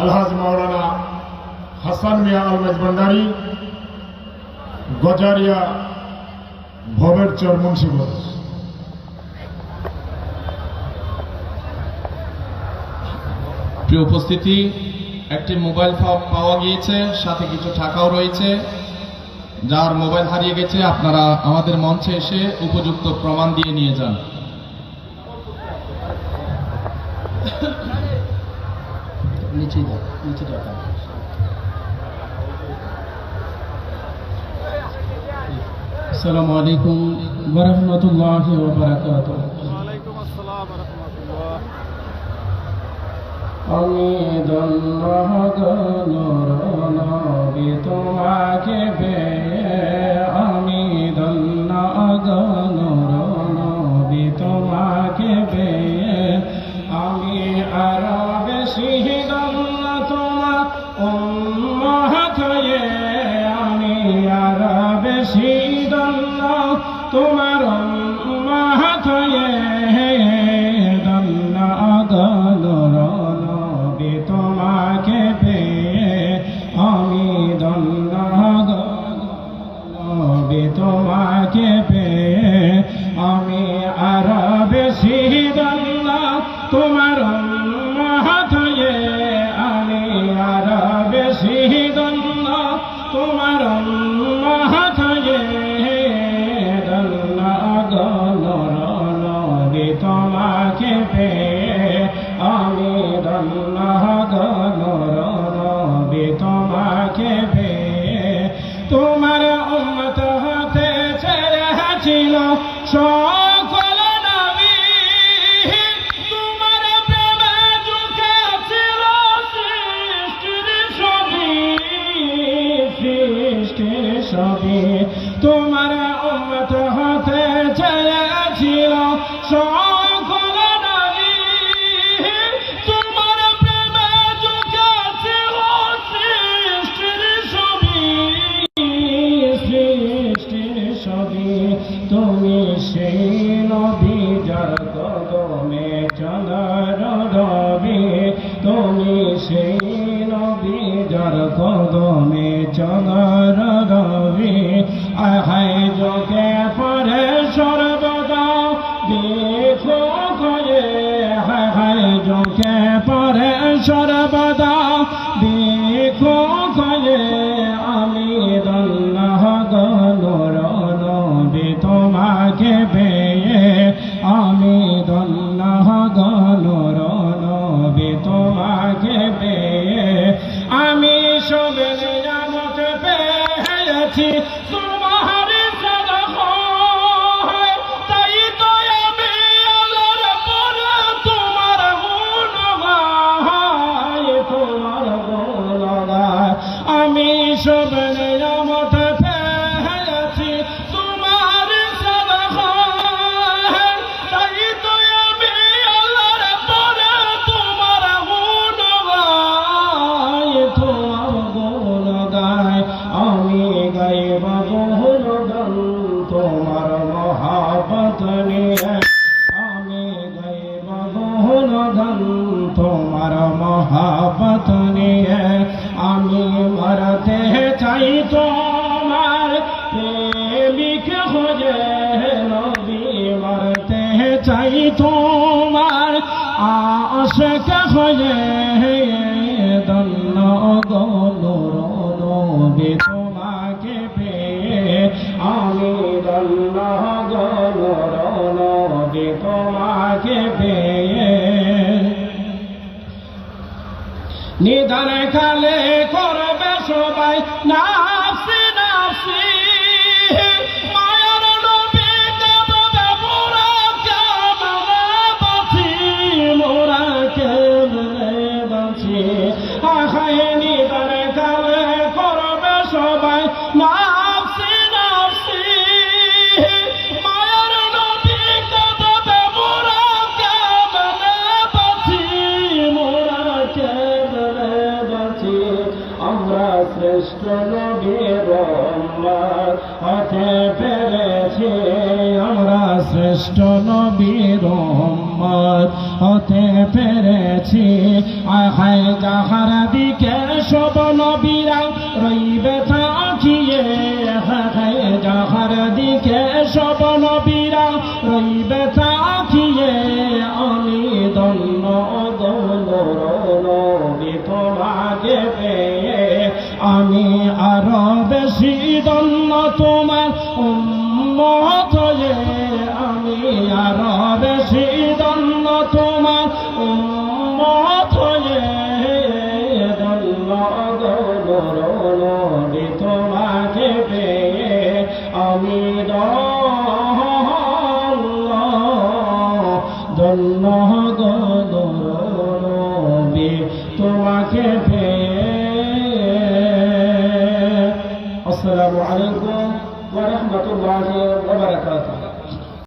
আলহাজ মাওলানা হাসান মিয়া আলমেজ ভান্ডারী, গজারিয়া ভবের চর মুন্সিগঞ্জ। প্রিয় উপস্থিতি, একটি মোবাইল পাওয়া গিয়েছে, সাথে কিছু টাকাও রয়েছে। যার মোবাইল হারিয়ে গেছে আপনারা আমাদের মঞ্চে এসে উপযুক্ত প্রমাণ দিয়ে নিয়ে যান। আসসালামু আলাইকুম ওয়া রাহমাতুল্লাহি ওয়া বারাকাতুহু। ওয়ালাইকুম আসসালাম ওয়া রাহমাতুল্লাহ। আমি ধন্য নবী তোমাকে পেয়ে, আমি ধন্য নবী তোমাকে পেয়ে, আমি আরো বেশি ধন্য তোমার উম্মত হয়ে, আমি আরো বেশি ধন্য তোমার উম্মত হয়ে, ধন্য নবী তোমাকে পেয়ে, আমি ধন্য নবী তোমাকে পেয়ে, আমি আরো বেশি ধন্য তোমার উম্মত হয়ে, আমি আরো বেশি ধন্য তোমার উম্মত হয়ে, ধন্য নবী তোমাকে পেয়ে, আমি ধন্য নবী তোমাকে পেয়ে। তোমার উম্মত হতে চেয়েছিল সকল নবী, তোমার প্রেমে ঝুঁকেছিল সৃষ্টির ছবি, সৃষ্টির ছবি। তোমার উম্মত হতে চেয়েছিল সকল নবী, তোমার প্রেমে ঝুঁকেছিল সৃষ্টির ছবি, সৃষ্টির ছবি। তুমি সেই নবী যার কদমে চলার রবি, তুমি সেই নবী যার কদমে চলার রবি। আহাই যোগে পরে সর্বদা দেখো করে, হায় যোগে পরে সর্বদা দেখো করে, আমি ধন্য নবী তোমাকে পেয়ে, আমি ধন্য নবী তোমাকে পেয়ে। আমি সব নিয়ামত পেয়েছি তোমার সাদাকায়, তাই তো আমি আল্লাহর পরে তোমার গুণ গাই, তোমার গুণ গাই। আমি সব নিয়ামত পেয়েছি তোমার সাদাকায়, তাই তো আমি আল্লাহর পরে তোমার গুণ গাই, তোমার গুণ গাই। আমি গাইব গুণগান তোমার মহাবত নিয়ে, আমি গাইব গুণগান তোমার মহাবত নিয়ে। আমি মরতে চাই তোমার প্রেমিক খোঁজে নবী, মরতে চাই তোমার আশিক খোঁজে, ধন্য নবী তোমাকে পেয়ে, আমি ধন্য নবী তোমাকে পেয়ে। নিদান কালে করবে সবাই নাফসি নাফসি, মায়ার নবী কেমনে মোরা কেমনে বাঁচি, মোরা কেমনে বাঁচি। আহায় নিদান কালে করবে সবাই নাফসি নাফসি, মায়ার নবী কেমনে মোরা কেমনে বাঁচি, মোরা কেমনে বাঁচি। আমরা শ্রেষ্ঠ নবীর উম্মত হতে পেরেছি, আমরা শ্রেষ্ঠ নবীর উম্মত উম্মত হতে পেরেছি। আহায় যাহার দিকে সব নবীরা রইবে তাকিয়ে, হায় যাহার দিকে সব নবীরা রইবে তাকিয়ে, আমি ধন্য নবী তোমাকে পেয়ে, আমি আরো বেশি ধন্য তোমার উম্মত হয়ে, আমি আরো বেশি ধন্য তোমার উম্মত হয়ে, ধন্য নবী তোমাকে পেয়ে, আমি ধন্য নবী তোমাকে পেয়ে। আসসালামু আলাইকুম ওয়া রাহমাতুল্লাহি ওয়া বারাকাতুহু।